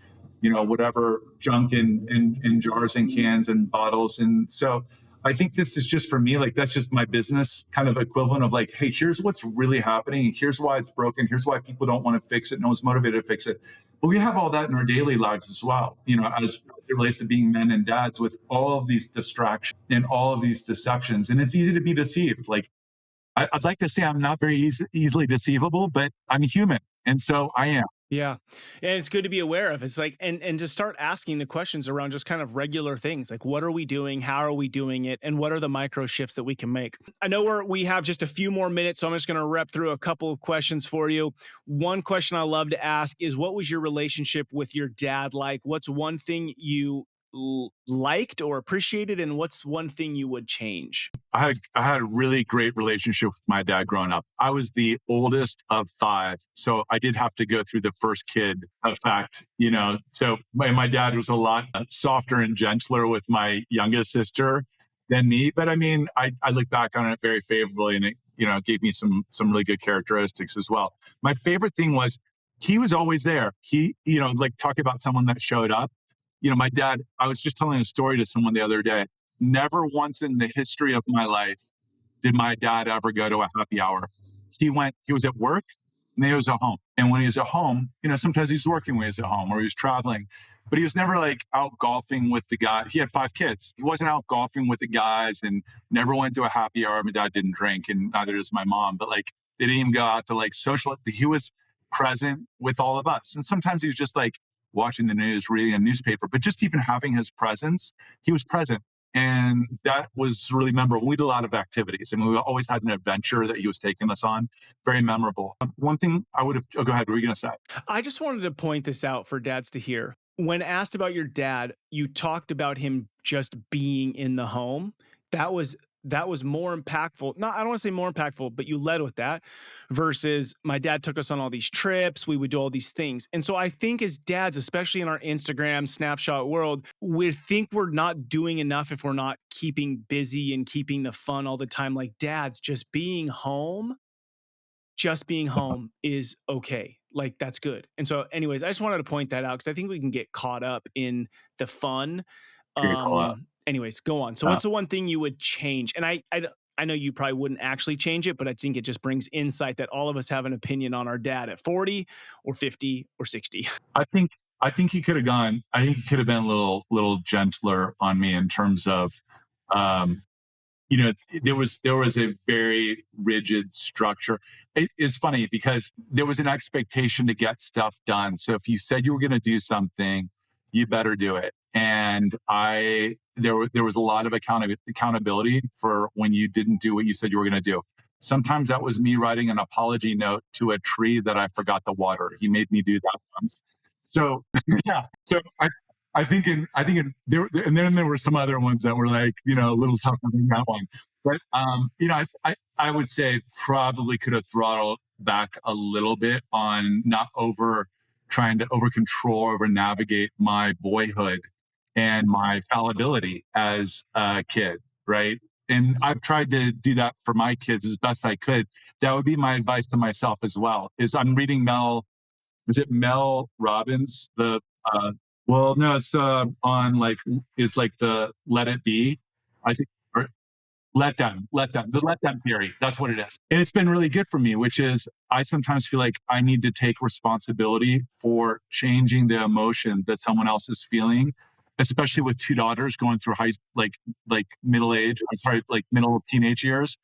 whatever junk in jars and cans and bottles. And so I think this is just for me, like, that's just my business kind of equivalent of like, hey, here's what's really happening. Here's why it's broken. Here's why people don't want to fix it. No one's motivated to fix it. But we have all that in our daily lives as well, as it relates to being men and dads with all of these distractions and all of these deceptions. And it's easy to be deceived. Like, I'd like to say I'm not very easily deceivable, but I'm human. And so I am. Yeah. And it's good to be aware of. It's like, and to start asking the questions around just kind of regular things like, what are we doing? How are we doing it? And what are the micro shifts that we can make? I know we have just a few more minutes, so I'm just going to rep through a couple of questions for you. One question I love to ask is, what was your relationship with your dad like? What's one thing you liked or appreciated, and what's one thing you would change? I had a really great relationship with my dad growing up. I was the oldest of 5, so I did have to go through the first kid effect, So my dad was a lot softer and gentler with my youngest sister than me. But I mean, I look back on it very favorably, and it gave me some really good characteristics as well. My favorite thing was he was always there. He like, talk about someone that showed up. My dad, I was just telling a story to someone the other day. Never once in the history of my life did my dad ever go to a happy hour. He was at work and then he was at home. And when he was at home, sometimes he was working when he was at home or he was traveling, but he was never like out golfing with the guy. He had 5 kids. He wasn't out golfing with the guys and never went to a happy hour. My dad didn't drink, and neither does my mom, but like they didn't even go out to like social. He was present with all of us. And sometimes he was just like watching the news, reading a newspaper, but just even having his presence, he was present. And that was really memorable. We did a lot of activities. I mean, we always had an adventure that he was taking us on. Very memorable. One thing I would have, go ahead, what were you going to say? I just wanted to point this out for dads to hear. When asked about your dad, you talked about him just being in the home. That was more impactful. I don't want to say more impactful, but you led with that versus my dad took us on all these trips. We would do all these things. And so I think as dads, especially in our Instagram snapshot world, we think we're not doing enough if we're not keeping busy and keeping the fun all the time. Like, dads, just being home is okay. Like, that's good. And so anyways, I just wanted to point that out because I think we can get caught up in the fun. Anyways, go on. So what's the one thing you would change? And I know you probably wouldn't actually change it, but I think it just brings insight that all of us have an opinion on our dad at 40 or 50 or 60. I think he could have gone. I think he could have been a little gentler on me in terms of there was a very rigid structure. It's funny because there was an expectation to get stuff done. So if you said you were going to do something, you better do it. And there was a lot of accountability for when you didn't do what you said you were going to do. Sometimes that was me writing an apology note to a tree that I forgot to water. He made me do that once. So yeah. So I think there, and then there were some other ones that were like, a little tougher than that one. But I would say probably could have throttled back a little bit on not trying to over control, over navigate my boyhood and my fallibility as a kid, right? And I've tried to do that for my kids as best I could. That would be my advice to myself as well. Is I'm reading is it Mel Robbins? Well, no, it's on like it's like the Let It Be, I think, or the let them theory. That's what it is, and it's been really good for me. Which is, I sometimes feel like I need to take responsibility for changing the emotion that someone else is feeling, especially with two daughters going through like middle age, I'm sorry, like middle teenage years.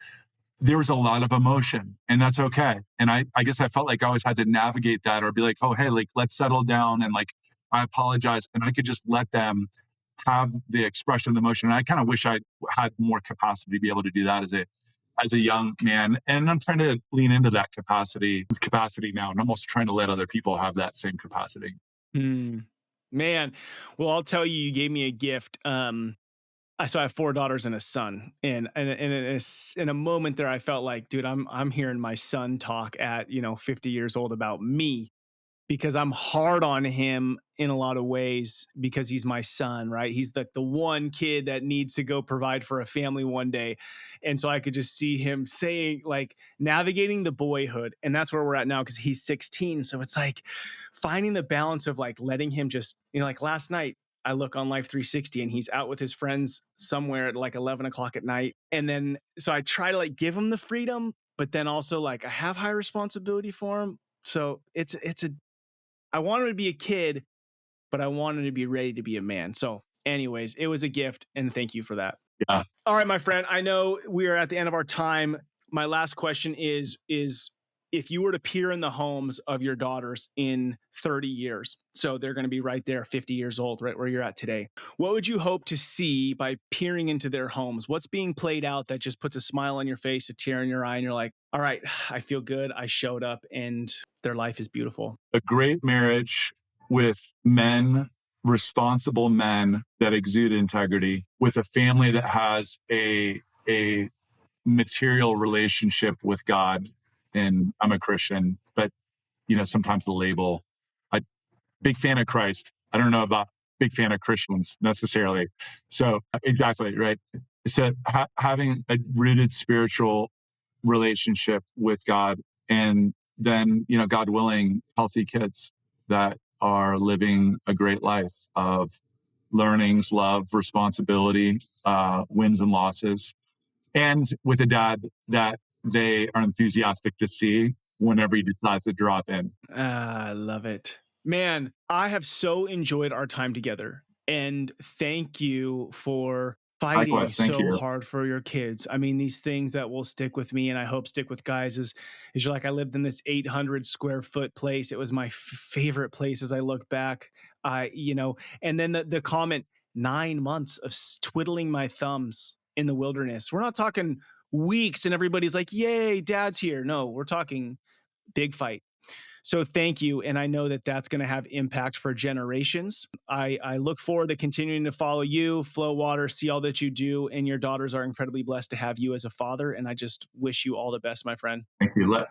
There was a lot of emotion, and that's okay. And I guess I felt like I always had to navigate that or be like, oh, hey, like, let's settle down. And like, I apologize. And I could just let them have the expression of the emotion. And I kind of wish I had more capacity to be able to do that as a young man. And I'm trying to lean into that capacity now. And I'm also trying to let other people have that same capacity. Man, well, I'll tell you, you gave me a gift. So I have 4 daughters and a son, and in a moment there, I felt like, dude, I'm hearing my son talk at 50 years old about me, because I'm hard on him in a lot of ways because he's my son, right? He's the one kid that needs to go provide for a family one day. And so I could just see him saying, like, navigating the boyhood. And that's where we're at now because he's 16. So it's like finding the balance of like letting him just, like last night, I look on Life 360 and he's out with his friends somewhere at like 11 o'clock at night. And then, so I try to like give him the freedom, but then also like I have high responsibility for him. So I wanted to be a kid, but I wanted to be ready to be a man. So anyways, it was a gift, and thank you for that. Yeah. All right, my friend, I know we are at the end of our time. My last question is if you were to peer in the homes of your daughters in 30 years, so they're going to be right there, 50 years old, right where you're at today, what would you hope to see by peering into their homes? What's being played out that just puts a smile on your face, a tear in your eye, and you're like, all right, I feel good. I showed up, and their life is beautiful. A great marriage with responsible men that exude integrity, with a family that has a material relationship with God. And I'm a Christian, but sometimes the label, big fan of Christ. I don't know about big fan of Christians necessarily. So exactly, right. So having a rooted spiritual relationship with God, and then, God willing, healthy kids that are living a great life of learnings, love, responsibility, wins and losses, and with a dad that they are enthusiastic to see whenever he decides to drop in. I love it. Man, I have so enjoyed our time together. And thank you for fighting Likewise, thank so you. hard for your kids. I mean, these things that will stick with me and I hope stick with guys is you're like, I lived in this 800 square foot place. It was my favorite place as I look back. And then the comment, 9 months of twiddling my thumbs in the wilderness. We're not talking weeks and everybody's like, yay, dad's here. No, we're talking big fight. So thank you. And I know that that's going to have impact for generations. I look forward to continuing to follow you, FloWater, see all that you do. And your daughters are incredibly blessed to have you as a father. And I just wish you all the best, my friend. Thank you.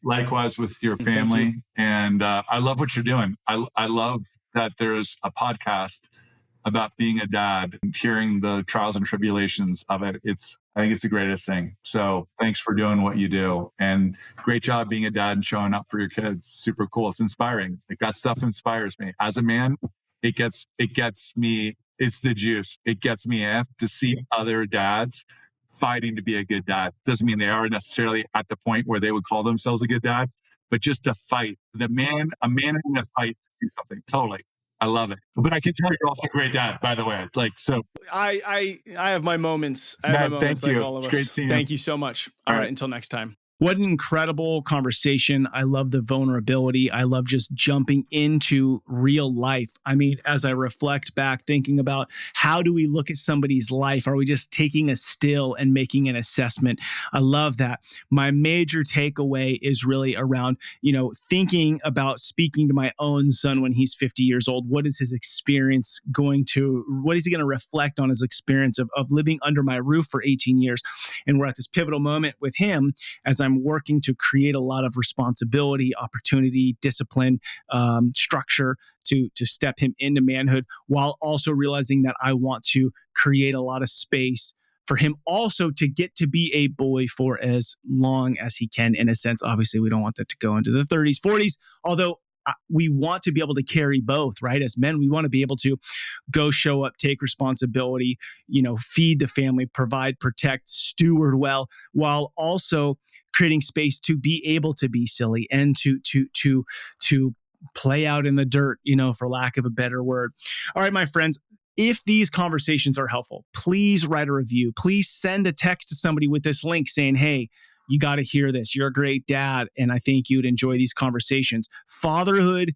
Likewise with your family. And I love what you're doing. I love that there's a podcast about being a dad and hearing the trials and tribulations of it. I think it's the greatest thing. So thanks for doing what you do, and great job being a dad and showing up for your kids. Super cool. It's inspiring. Like, that stuff inspires me as a man. It gets me. It's the juice. It gets me amped to see other dads fighting to be a good dad. Doesn't mean they are necessarily at the point where they would call themselves a good dad, but just to fight. A man in a fight to do something. Totally. I love it. But I can tell you're also a great dad, by the way. Like, so I have my moments. I have my Ned, moments thank like you. all of It's great us. seeing you. Thank you so much. All All right. right, until next time. What an incredible conversation. I love the vulnerability. I love just jumping into real life. I mean, as I reflect back, thinking about how do we look at somebody's life? Are we just taking a still and making an assessment? I love that. My major takeaway is really around, thinking about speaking to my own son when he's 50 years old. What is his experience what is he going to reflect on his experience of living under my roof for 18 years? And we're at this pivotal moment with him as I'm working to create a lot of responsibility, opportunity, discipline, structure to step him into manhood, while also realizing that I want to create a lot of space for him also to get to be a boy for as long as he can, in a sense. Obviously, we don't want that to go into the 30s, 40s, although we want to be able to carry both, right? As men, we want to be able to go show up, take responsibility, feed the family, provide, protect, steward well, while also creating space to be able to be silly and to play out in the dirt, for lack of a better word. All right, my friends, if these conversations are helpful, please write a review. Please send a text to somebody with this link saying, hey, you got to hear this. You're a great dad, and I think you'd enjoy these conversations. Fatherhood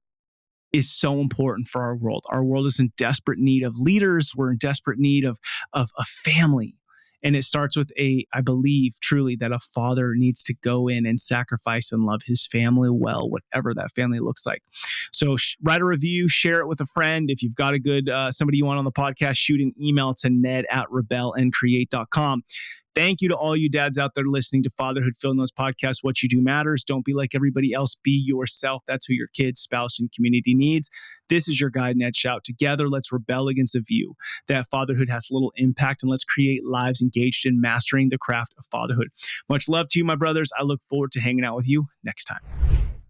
is so important for our world. Our world is in desperate need of leaders. We're in desperate need of a family. And it starts with I believe truly that a father needs to go in and sacrifice and love his family well, whatever that family looks like. So write a review, share it with a friend. If you've got a good, somebody you want on the podcast, shoot an email to ned@rebelandcreate.com. Thank you to all you dads out there listening to Fatherhood Field Notes podcast. What you do matters. Don't be like everybody else. Be yourself. That's who your kids, spouse, and community needs. This is your guide, Ned Schaut. Together, let's rebel against the view that fatherhood has little impact, and let's create lives engaged in mastering the craft of fatherhood. Much love to you, my brothers. I look forward to hanging out with you next time.